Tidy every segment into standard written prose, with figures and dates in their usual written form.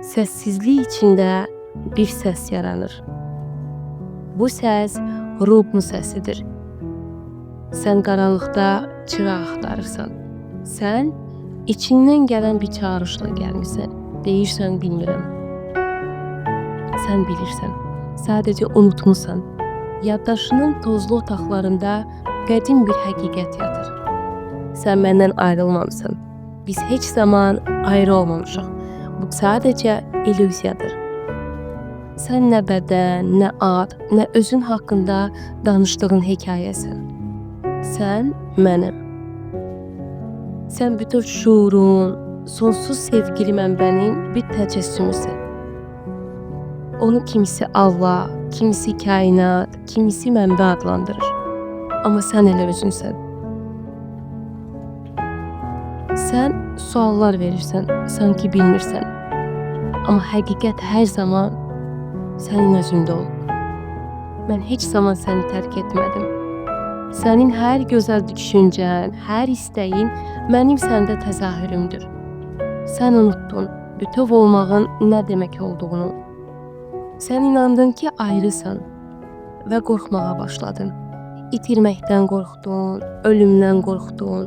Səssizlik içində bir səs yaranır. Bu səs ruhun səsidir. Sən qaranlıqda çıraq axtarırsan. Sən içindən gələn bir çağrışla gəlmisən. Deyirsən bilmirəm. Sən bilirsən. Sadəcə unutmusan. Yaddaşının tozlu otaqlarında qədim bir həqiqət yatır. Sən məndən ayrılmamısan. Biz heç zaman ayrı olmamışıq. Bu sadəcə illüziyadır. Sən nə bədən, nə ad, nə özün haqqında danışdığın hekayəsən. Sən mənəm. Sən bütün şuurun, sonsuz sevgili mənbənin bir təcəssümüsən. Onu kimisi Allah, kimisi kainat, kimisi mənbə adlandırır. Amma sən elə özünsən. Sən suallar verirsən, sanki bilmirsən. Amma həqiqət hər zaman sənin özündə olub. Mən heç zaman səni tərk etmədim. Sənin hər gözəl düşüncən, hər istəyin mənim səndə təzahürümdür. Sən unutdun bütöv olmağın nə demək olduğunu. Sən inandın ki, ayrısan və qorxmağa başladın. İtirməkdən qorxdun, ölümdən qorxdun,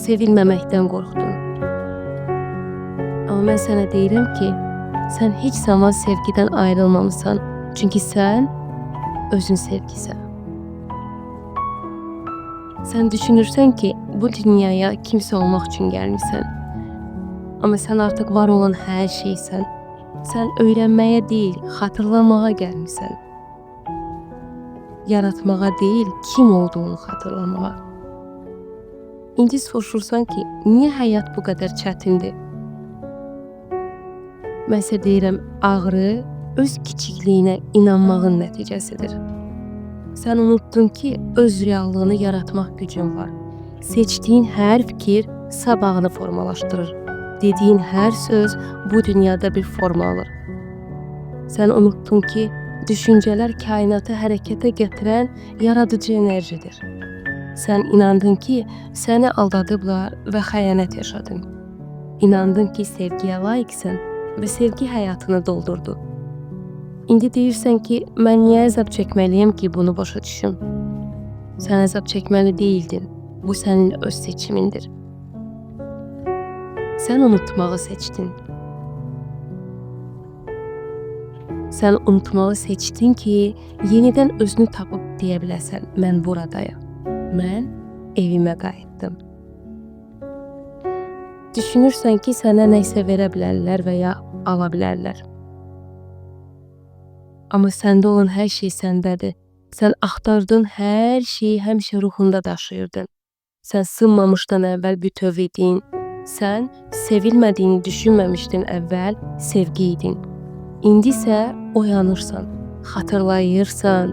sevilməməkdən qorxdun. Amma mən sənə deyirəm ki, sən heç zaman sevgidən ayrılmamısan. Çünki sən özün sevgisən. Sən düşünürsən ki, bu dünyaya kimsə olmaq üçün gəlmirsən. Amma sən artıq var olan hər şeysən. Sən öyrənməyə deyil, xatırlamağa gəlmirsən. Yaratmağa deyil, kim olduğunu xatırlamağa. İndi soruşursan ki, niyə həyat bu qədər çətindir? Mənsə deyirəm, ağrı öz kiçikliyinə inanmağın nəticəsidir. Sən unutdun ki, öz reallığını yaratmaq gücün var. Seçdiyin hər fikir sabahını formalaşdırır. Dediyin hər söz bu dünyada bir forma alır. Sən unutdun ki, düşüncələr kainatı hərəkətə gətirən yaradıcı enerjidir. Sən inandın ki, səni aldadıblar və xəyanət yaşadın. İnandın ki, sevgiyə layiqsən və sevgi həyatını doldurdu. İndi deyirsən ki, mən niyə əzab çəkməliyəm ki, bunu başa düşüm? Sən əzab çəkməli deyildin. Bu sənin öz seçimindir. Sən unutmağı seçdin. Sən unutmağı seçdin ki, yenidən özünü tapıb deyə biləsən, mən buradayım. Mən evimə qayıtdım. Düşünürsən ki, sənə nəsə verə bilərlər və ya ala bilərlər. Amma səndə olan hər şey səndədir. Sən axtardığın hər şeyi həmişə ruhunda daşıyırdın. Sən sınmamışdan əvvəl bütöv idin. Sən sevilmədiyini düşünməmişdin əvvəl, sevgi idin. İndi isə oyanırsan, xatırlayırsan,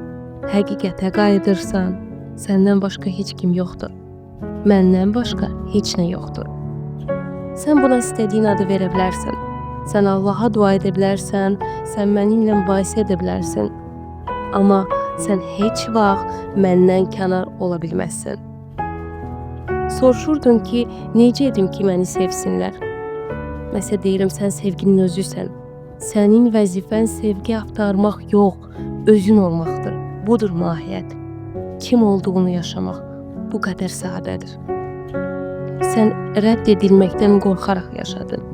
həqiqətə qayıdırsan. Səndən başqa heç kim yoxdur. Məndən başqa heç nə yoxdur. Sən buna istədiyin adı verə bilərsən. Sən Allaha dua edə bilərsən, sən mənimlə mübahisə edə bilərsən. Amma sən heç vaxt məndən kənar ola bilməzsən. Soruşurdun ki, necə edim ki, məni sevsinlər? Məsələn deyirəm, sən sevginin özüsən. Sənin vəzifən sevgi axtarmaq yox, özün olmaqdır. Budur mahiyyət. Kim olduğunu yaşamaq bu qədər sadədir. Sən rədd edilməkdən qorxaraq yaşadın.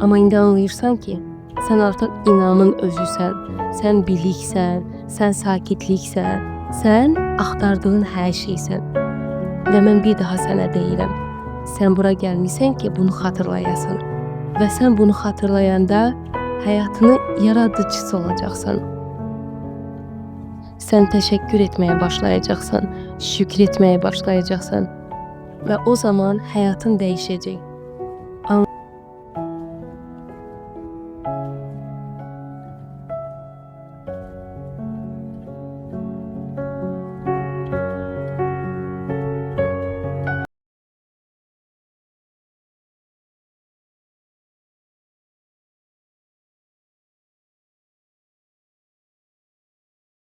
Amma indi anlayırsan ki, sən artıq inamın özüsən, sən biliksən, sən sakitliksən, sən axtardığın hər şeysən. Və mən bir daha sənə deyirəm, sən bura gəlmisən ki, bunu xatırlayasan. Və sən bunu xatırlayanda həyatını yaradıcısı olacaqsan. Sən təşəkkür etməyə başlayacaqsan, şükür etməyə başlayacaqsan. Və o zaman həyatın dəyişəcək.